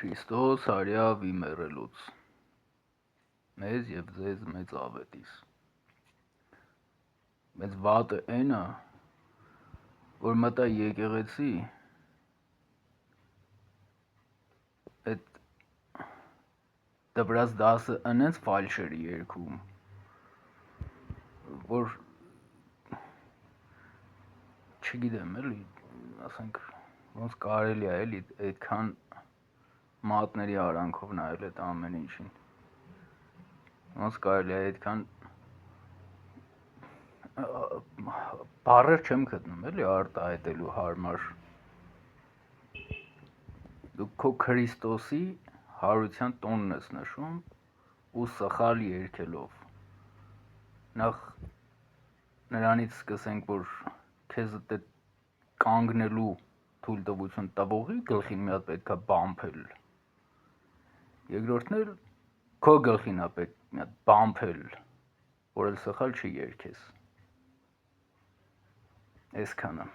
Քրիստոս հարյավ իմերելուց մեզ եւ ձեզ մեծ ավետիս մեծ վատը այնը որ մտա եկեղեցի այդ դպրած դասը ընենց ֆալշեր երգում որ չգիտեմ էլի ասենք ոնց կարելի է էլի այդքան մատների արանքով նայել այդ ամեն ինչին ոնց կարելի է այդքան բառեր չեմ գտնում էլի արտահայտելու հարմար դու քո Քրիստոսի հարության տոնն ես նշում ու սխալ երգելով նախ նրանից սկսենք որ քեզ այդ կանգնելու թույլտվություն տվողի գլխին մի հատ պետքա բամփել երկրորդն էլ քո գլխին է պետք մի հատ բամփել որ էլ սխալ չի երգես այսքանը